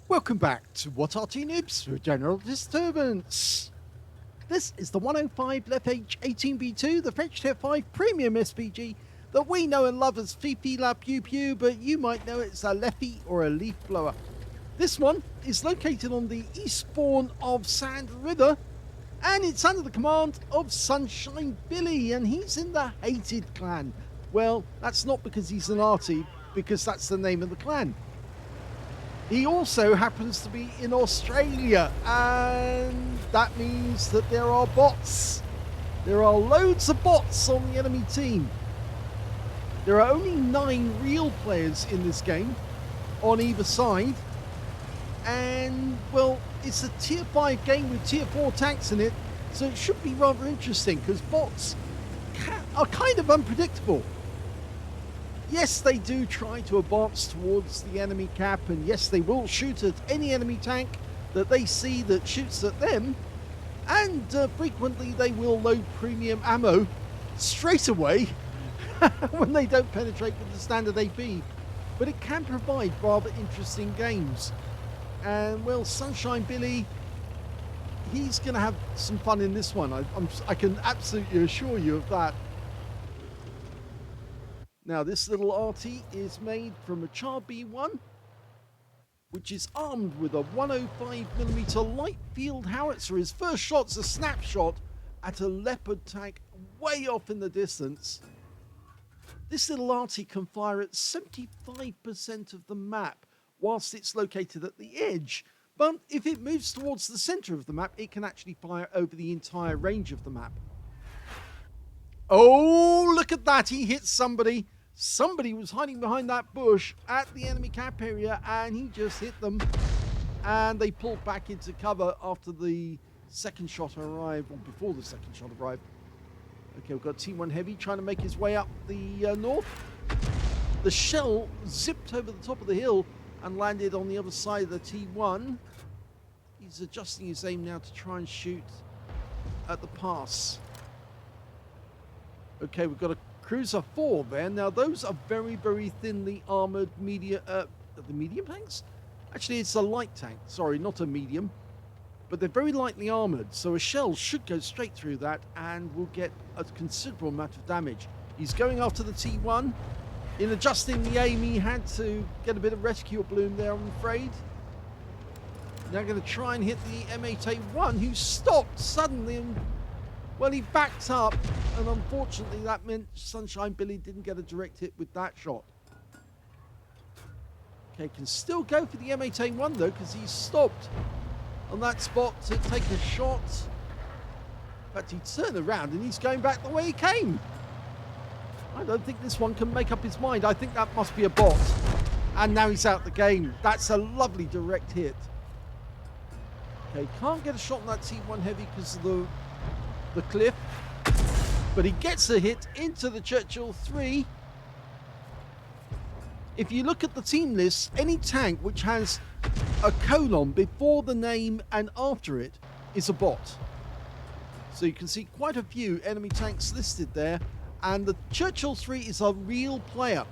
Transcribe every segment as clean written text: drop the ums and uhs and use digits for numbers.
Welcome back to What Arty Noobs for General Disturbance. This is the 105 leFH18B2, the Fetch Tier 5 Premium SPG that we know and love as Fifi La Pew Pew, but you might know it as a leFhy or a leaf blower. This one is located on the east spawn of Sand River, and it's under the command of sunshinebilly, and he's in the Hated clan. Well, that's not because he's an Arty, because that's the name of the clan. He also happens to be in Australia, and that means that there are bots. There are loads of bots on the enemy team. There are only 9 real players in this game on either side, and well, it's a tier 5 game with tier 4 tanks in it, so it should be rather interesting because bots are kind of unpredictable. Yes, they do try to advance towards the enemy cap, and yes, they will shoot at any enemy tank that they see that shoots at them, and frequently they will load premium ammo straight away when they don't penetrate with the standard AP, but it can provide rather interesting games. And well, sunshinebilly, he's going to have some fun in this one. I can absolutely assure you of that. Now, this little Arty is made from a Char B1, which is armed with a 105mm light field howitzer. His first shot's a snapshot at a leopard tank way off in the distance. This little Arty can fire at 75% of the map whilst it's located at the edge. But if it moves towards the center of the map, it can actually fire over the entire range of the map. Oh, look at that. He hit somebody. Somebody was hiding behind that bush at the enemy cap area, and he just hit them. And they pulled back into cover after the second shot arrived, or before the second shot arrived. Okay, we've got T1 Heavy trying to make his way up the north. The shell zipped over the top of the hill and landed on the other side of the T1. He's adjusting his aim now to try and shoot at the pass. Okay, we've got a Cruiser 4 there. Now, those are very, very thinly armoured the medium tanks? Actually, it's a light tank. Sorry, not a medium. But they're very lightly armoured, so a shell should go straight through that and will get a considerable amount of damage. He's going after the T1. In adjusting the aim, he had to get a bit of rescue bloom there, I'm afraid. Now going to try and hit the M8A1, who stopped suddenly and, well, he backed up, and unfortunately that meant sunshinebilly didn't get a direct hit with that shot. Okay, can still go for the M8A1 though, because he's stopped on that spot to take a shot. In fact, he turned around and he's going back the way he came. I don't think this one can make up his mind. I think that must be a bot. And now he's out the game. That's a lovely direct hit. Okay, can't get a shot on that T1 Heavy because of the cliff. But he gets a hit into the Churchill 3. If you look at the team list, any tank which has a colon before the name and after it is a bot. So you can see quite a few enemy tanks listed there. And the Churchill 3 is a real player.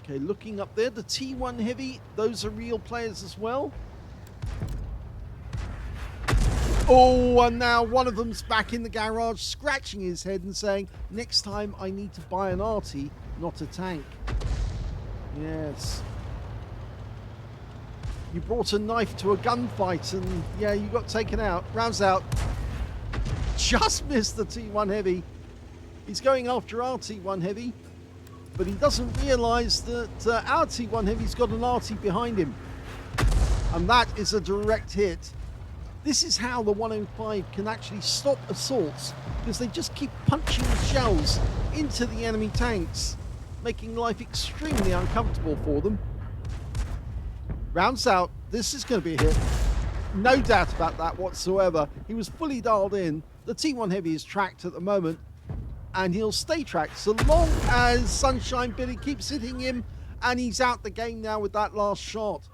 Okay, looking up there, the T1 Heavy, those are real players as well. Oh, and now one of them's back in the garage, scratching his head and saying, next time I need to buy an Arty, not a tank. Yes. You brought a knife to a gunfight and yeah, you got taken out. Rounds out. Just missed the T1 Heavy. He's going after our T1 Heavy, but he doesn't realise that our T1 Heavy's got an Arty behind him. And that is a direct hit. This is how the 105 can actually stop assaults, because they just keep punching shells into the enemy tanks, making life extremely uncomfortable for them. Rounds out. This is going to be a hit. No doubt about that whatsoever. He was fully dialed in. The T1 Heavy is tracked at the moment, and he'll stay tracked so long as Sunshine Billy keeps hitting him, and he's out the game now with that last shot.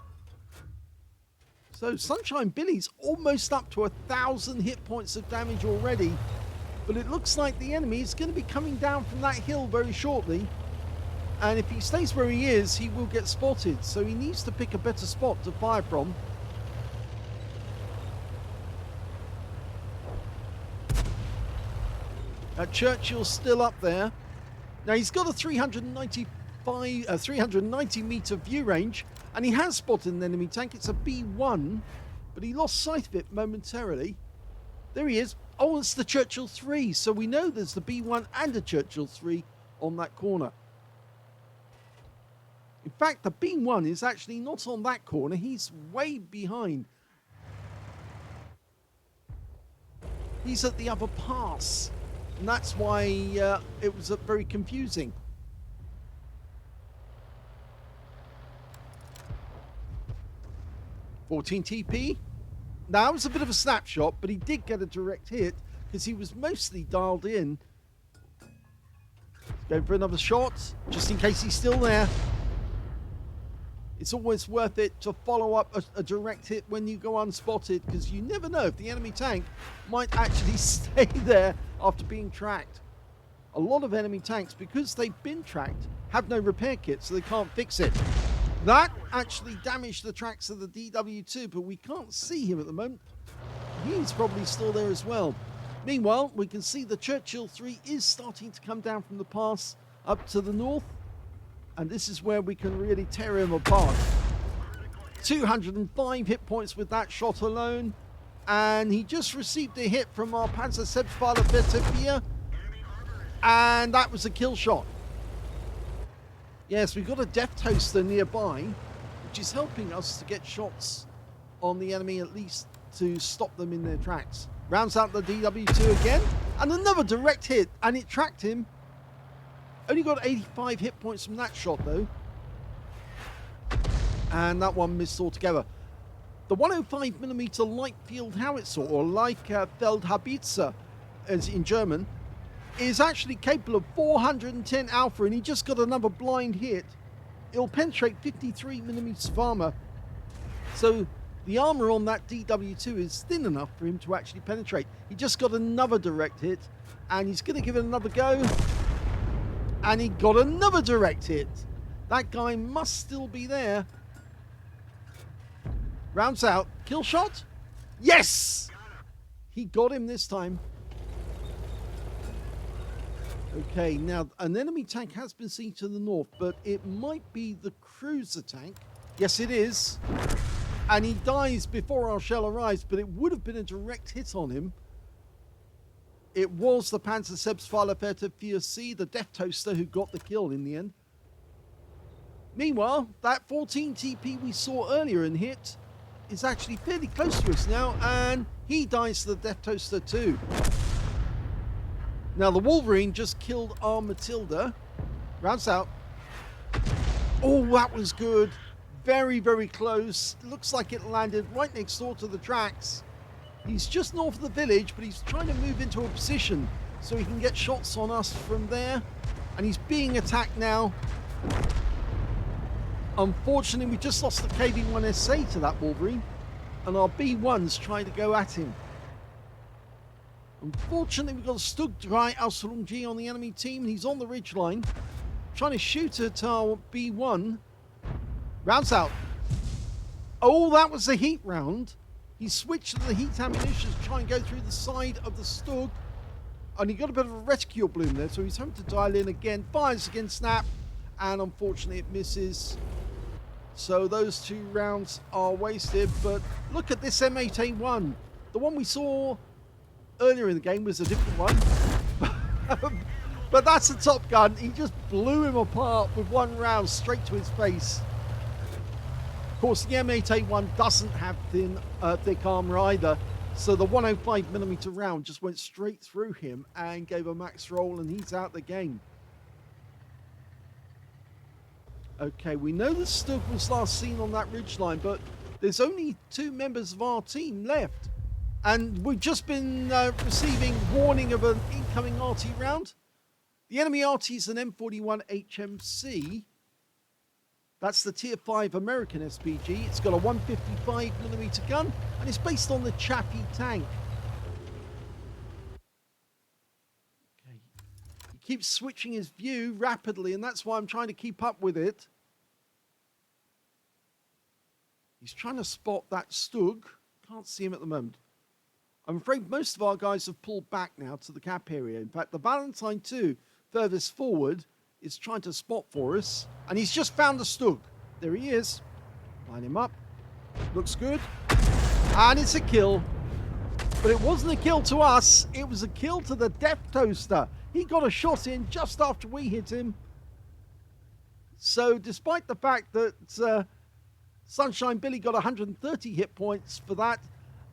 So Sunshine Billy's almost up to 1,000 hit points of damage already, but it looks like the enemy is going to be coming down from that hill very shortly, and if he stays where he is, he will get spotted, so he needs to pick a better spot to fire from. Churchill's still up there. Now he's got a 390 meter view range, and he has spotted an enemy tank. It's a B1, but he lost sight of it momentarily. There he is. Oh, it's the Churchill 3, so we know there's the B1 and a Churchill 3 on that corner. In fact, the B1 is actually not on that corner. He's way behind. He's at the other pass. And that's why it was very confusing. (14 TP). Now, it was a bit of a snapshot, but he did get a direct hit because he was mostly dialed in. Going for another shot, just in case he's still there. It's always worth it to follow up a direct hit when you go unspotted, because you never know if the enemy tank might actually stay there after being tracked. A lot of enemy tanks, because they've been tracked, have no repair kit, so they can't fix it. That actually damaged the tracks of the DW2, but we can't see him at the moment. He's probably still there as well. Meanwhile, we can see the Churchill 3 is starting to come down from the pass up to the north. And this is where we can really tear him apart. 205 hit points with that shot alone. And he just received a hit from our Panzer and that was a kill shot. Yes, we've got a Death Toaster nearby, which is helping us to get shots on the enemy, at least to stop them in their tracks. Rounds out the DW2 again. And another direct hit, and it tracked him. Only got 85 hit points from that shot, though. And that one missed altogether. The 105mm light field howitzer, or Feldhaubitze, as in German, is actually capable of 410 alpha, and he just got another blind hit. It'll penetrate 53mm of armor. So the armor on that DW2 is thin enough for him to actually penetrate. He just got another direct hit, and he's going to give it another go. And he got another direct hit. That guy must still be there. Rounds out. Kill shot? Yes! He got him this time. Okay, now an enemy tank has been seen to the north, but it might be the cruiser tank. Yes, it is. And he dies before our shell arrives, but it would have been a direct hit on him. It was the Panzer the Death Toaster, who got the kill in the end. Meanwhile, that 14 TP we saw earlier and hit is actually fairly close to us now, and he dies to the Death Toaster too. Now the Wolverine just killed our Matilda. Rounds out. Oh, that was good. Very, very close. Looks like it landed right next door to the tracks. He's just north of the village, but he's trying to move into a position so he can get shots on us from there. And he's being attacked now. Unfortunately, we just lost the KV-1SA to that Wolverine, and our B1's trying to go at him. Unfortunately, we've got a Stug 3 Ausrung on the enemy team. He's on the ridgeline, trying to shoot at our B1. Rounds out. Oh, that was a heat round. He switched to the heat ammunition to try and go through the side of the Stug. And he got a bit of a reticule bloom there, so he's having to dial in again. Fires again, snap. And unfortunately, it misses. So those 2 rounds are wasted. But look at this M8A1. The one we saw earlier in the game was a different one. But that's a Top Gun. He just blew him apart with 1 round straight to his face. Of course, the M8A1 doesn't have thick armor either. So the 105mm round just went straight through him and gave a max roll, and he's out the game. Okay, we know the Stug was last seen on that ridgeline, but there's only 2 members of our team left. And we've just been receiving warning of an incoming Arty round. The enemy Arty is an M41HMC. That's the Tier 5 American SPG. It's got a 155mm gun, and it's based on the Chaffee tank. Okay. He keeps switching his view rapidly, and that's why I'm trying to keep up with it. He's trying to spot that Stug. Can't see him at the moment. I'm afraid most of our guys have pulled back now to the cap area. In fact, the Valentine 2, furthest forward, is trying to spot for us. And he's just found the Stug. There he is. Line him up. Looks good. And it's a kill. But it wasn't a kill to us. It was a kill to the Death Toaster. He got a shot in just after we hit him. So despite the fact that Sunshine Billy got 130 hit points for that,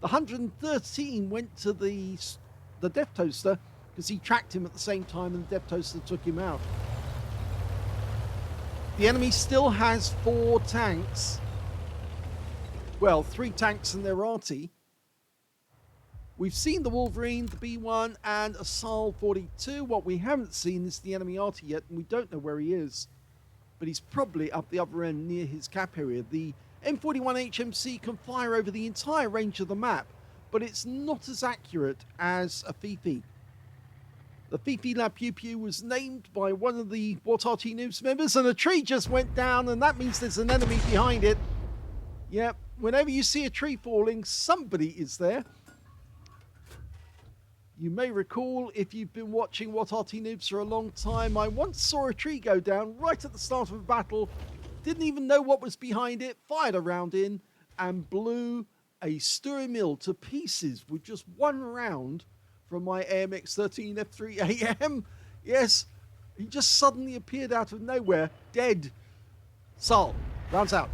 the 113 went to the Death Toaster because he tracked him at the same time and the Death Toaster took him out. The enemy still has 4 tanks. Well, 3 tanks and their Arty. We've seen the Wolverine, the B1 and a SAL 42. What we haven't seen is the enemy Arty yet, and we don't know where he is. But he's probably up the other end near his cap area. The M41 HMC can fire over the entire range of the map, but it's not as accurate as a Fifi. The Fifi leFH18B2 was named by one of the What Arty Noobs members, and a tree just went down, and that means there's an enemy behind it. Yep, whenever you see a tree falling, somebody is there. You may recall, if you've been watching What Arty Noobs for a long time, I once saw a tree go down right at the start of a battle, didn't even know what was behind it, fired a round in, and blew a Sture mill to pieces with just 1 round from my AMX-13 F3 AM. Yes, he just suddenly appeared out of nowhere, dead. Sal, rounds out.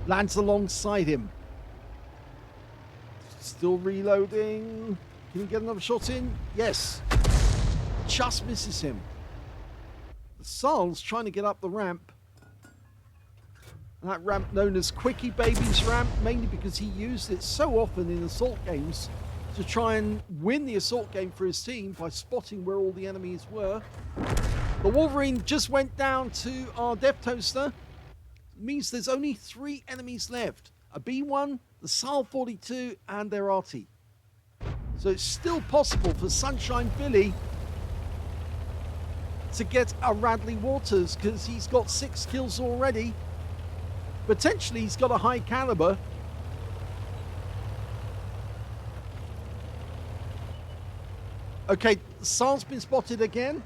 Lands alongside him. Still reloading. Can he get another shot in? Yes. Just misses him. The Sal's trying to get up the ramp. That ramp known as Quickie Baby's ramp, mainly because he used it so often in assault games to try and win the assault game for his team by spotting where all the enemies were. The Wolverine just went down to our Death Toaster. It means there's only 3 enemies left. A B1, the SAL 42 and their Arty. So it's still possible for Sunshine Billy to get a Radley Waters because he's got 6 kills already. Potentially he's got a high caliber. Okay, Sal's been spotted again.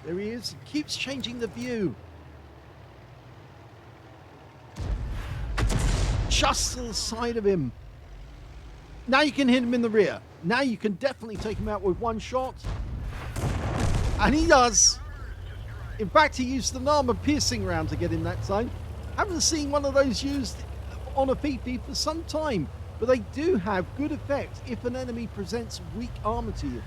There he is. He keeps changing the view. Just to the side of him. Now you can hit him in the rear. Now you can definitely take him out with 1 shot. And he does. In fact, he used an armor-piercing round to get him that time. Haven't seen one of those used on a Fifi for some time, but they do have good effect if an enemy presents weak armor to you.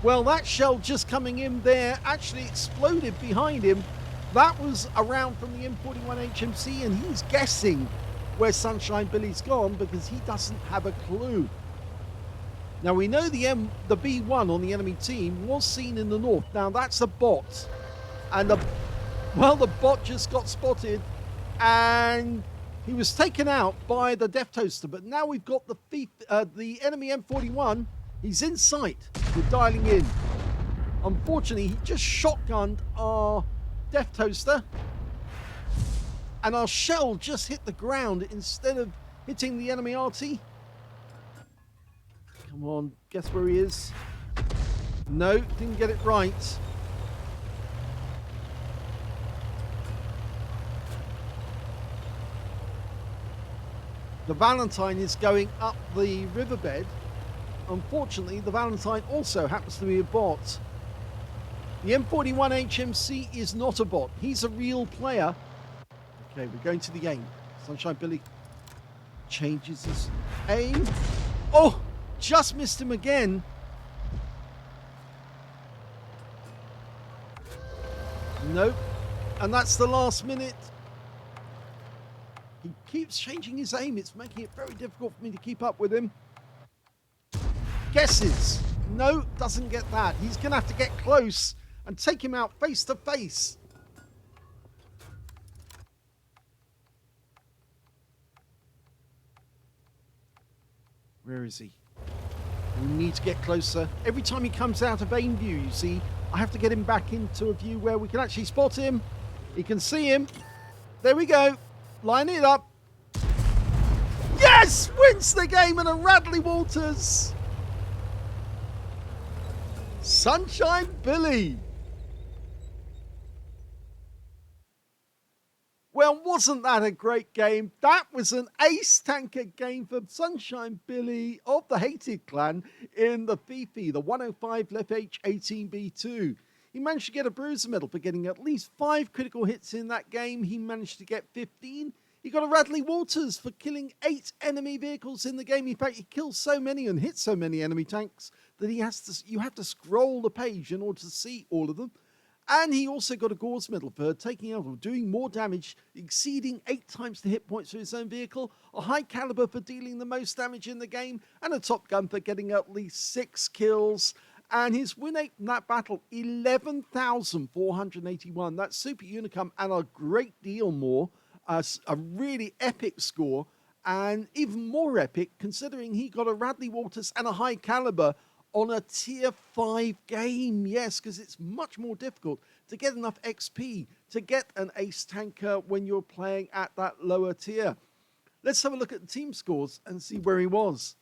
Well, that shell just coming in there actually exploded behind him. That was a round from the M41 HMC, and he's guessing where Sunshine Billy's gone because he doesn't have a clue. Now we know the B1 on the enemy team was seen in the north. Now that's a bot, and the bot just got spotted and he was taken out by the Death Toaster. But now we've got the enemy M41. He's in sight. We're dialing in. Unfortunately, he just shotgunned our Death Toaster, and our shell just hit the ground instead of hitting the enemy Arty. Come on, guess where he is? No, didn't get it right. The Valentine is going up the riverbed. Unfortunately, the Valentine also happens to be a bot. The M41 HMC is not a bot. He's a real player. Okay, we're going to the aim. Sunshine Billy changes his aim. Oh, just missed him again. Nope. And that's the last minute. He keeps changing his aim. It's making it very difficult for me to keep up with him. Guesses. No, doesn't get that. He's going to have to get close and take him out face to face. Where is he? We need to get closer. Every time he comes out of aim view, you see, I have to get him back into a view where we can actually spot him. You can see him. There we go. Line it up. Yes! Wins the game and a Radley Walters. Sunshine Billy. Well, wasn't that a great game? That was an ace tanker game for Sunshine Billy of the Hated Clan in the Fifi, the 105 leFH18B2. He managed to get a bruiser medal for getting at least 5 critical hits in that game. He managed to get 15. He got a Radley Walters for killing 8 enemy vehicles in the game. In fact, he killed so many and hit so many enemy tanks that you have to scroll the page in order to see all of them. And he also got a Gauze medal for taking out or doing more damage, exceeding 8 times the hit points for his own vehicle, a high caliber for dealing the most damage in the game, and a Top Gun for getting at least 6 kills. And his win rate in that battle, 11,481. That's super unicum and a great deal more. A really epic score, and even more epic considering he got a Radley Walters and a high caliber on a tier 5 game. Yes, because it's much more difficult to get enough XP to get an ace tanker when you're playing at that lower tier. Let's have a look at the team scores and see where he was.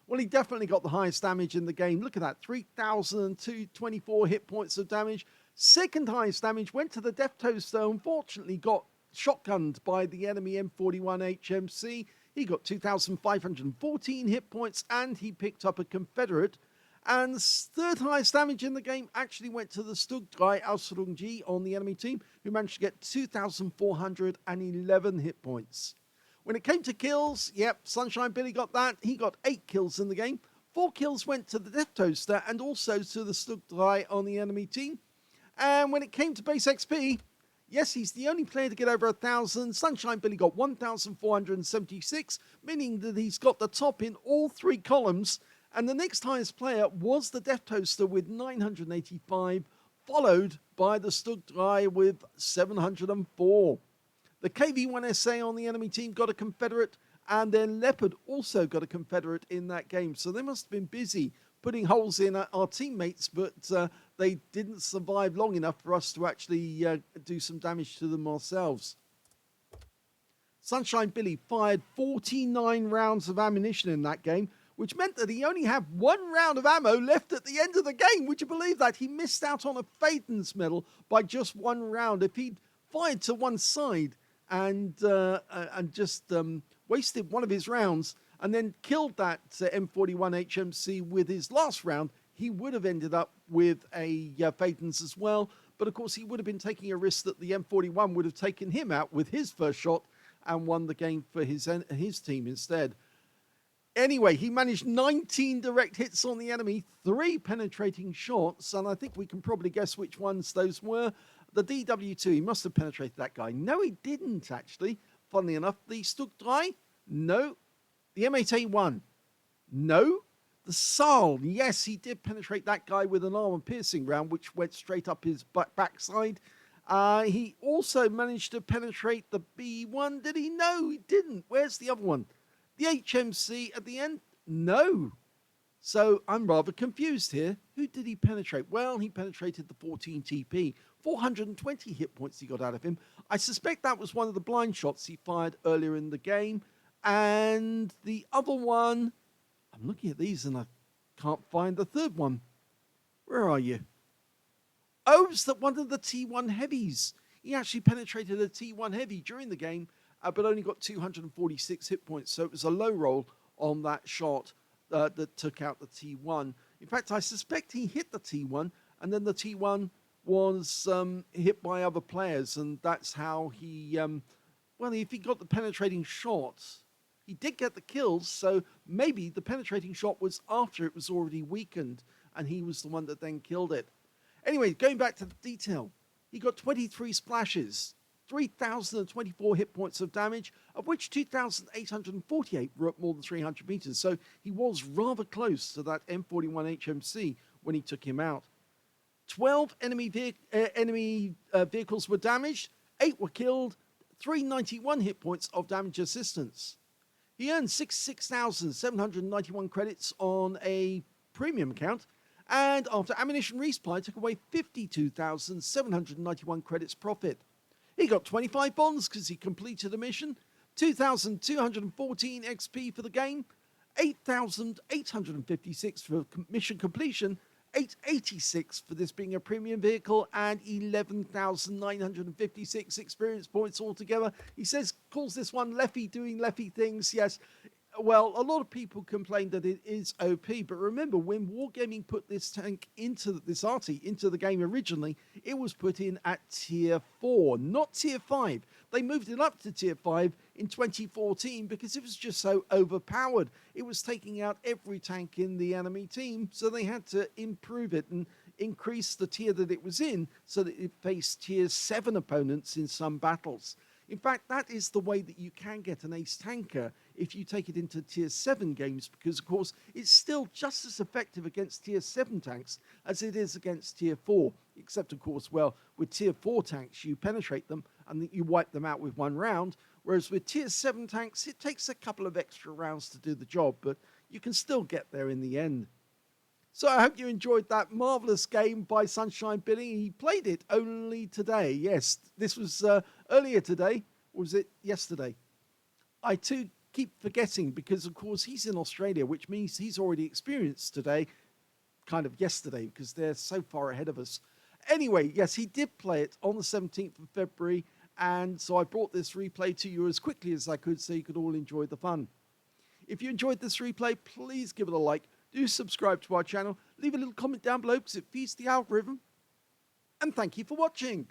Well, he definitely got the highest damage in the game. Look at that, 3,224 hit points of damage. Second highest damage went to the Death Toaster, unfortunately got shotgunned by the enemy M41 HMC. He got 2,514 hit points and he picked up a Confederate. And third highest damage in the game actually went to the Stugdrei Aslains on the enemy team, who managed to get 2,411 hit points. When it came to kills, yep, Sunshine Billy got that. He got 8 kills in the game. 4 kills went to the Death Toaster and also to the Stugdrei on the enemy team. And when it came to base XP, yes, he's the only player to get over 1,000. Sunshine Billy got 1,476, meaning that he's got the top in all 3 columns. And the next highest player was the Death Toaster with 985, followed by the Stugdrei with 704. The KV-1SA on the enemy team got a Confederate, and then Leopard also got a Confederate in that game. So they must have been busy putting holes in our teammates, but they didn't survive long enough for us to actually do some damage to them ourselves. Sunshine Billy fired 49 rounds of ammunition in that game, which meant that he only had 1 round of ammo left at the end of the game. Would you believe that? He missed out on a Phaeton's medal by just 1 round. If he'd fired to one side and just wasted one of his rounds and then killed that M41 HMC with his last round, he would have ended up with a Phaeton's as well. But of course, he would have been taking a risk that the M41 would have taken him out with his first shot and won the game for his team instead. Anyway, he managed 19 direct hits on the enemy, 3 penetrating shots, and I think we can probably guess which ones those were. The DW2, he must have penetrated that guy. No, he didn't, actually. Funnily enough, the Stugdrei, no. The M8A1, no. The Saal, yes, he did penetrate that guy with an armor-piercing round, which went straight up his backside. He also managed to penetrate the B1. Did he? No, he didn't. Where's the other one? The HMC at the end? No. So I'm rather confused here. Who did he penetrate? Well, he penetrated the 14 TP. 420 hit points he got out of him. I suspect that was one of the blind shots he fired earlier in the game. And the other one, I'm looking at these and I can't find the third one. Where are you? Oh, it's one of the T1 heavies. He actually penetrated a T1 heavy during the game. but only got 246 hit points. So it was a low roll on that shot that took out the T1. In fact, I suspect he hit the T1, and then the T1 was hit by other players, and that's how he, well, if he got the penetrating shot, he did get the kills, so maybe the penetrating shot was after it was already weakened, and he was the one that then killed it. Anyway, going back to the detail, he got 23 splashes, 3,024 hit points of damage, of which 2,848 were up more than 300 meters, so he was rather close to that M41 HMC when he took him out. 12 enemy vehicles were damaged, 8 were killed, 391 hit points of damage assistance. He earned 66,791 credits on a premium account, and after ammunition resupply took away 52,791 credits profit. He got 25 bonds because he completed a mission, 2,214 XP for the game, 8,856 for mission completion, 886 for this being a premium vehicle, and 11,956 experience points altogether. He calls this one leFH doing leFH things. Yes, well, a lot of people complained that it is OP, but remember, when Wargaming put this tank this Arty into the game originally, it was put in at tier 4, not tier 5. They moved it up to tier 5 in 2014 because it was just so overpowered. It was taking out every tank in the enemy team, so they had to improve it and increase the tier that it was in so that it faced tier 7 opponents in some battles. In fact, that is the way that you can get an ace tanker if you take it into tier 7 games, because of course it's still just as effective against tier 7 tanks as it is against tier 4, except of course, well, with tier 4 tanks you penetrate them and you wipe them out with one round, whereas with tier 7 tanks it takes a couple of extra rounds to do the job, but you can still get there in the end. So I hope you enjoyed that marvellous game by sunshinebilly. He played it only today. Yes, this was earlier today, or was it yesterday? I too keep forgetting because, of course, he's in Australia, which means he's already experienced today, kind of yesterday, because they're so far ahead of us. Anyway, yes, he did play it on the 17th of February, and so I brought this replay to you as quickly as I could so you could all enjoy the fun. If you enjoyed this replay, please give it a like. Do subscribe to our channel, leave a little comment down below because it feeds the algorithm, and thank you for watching.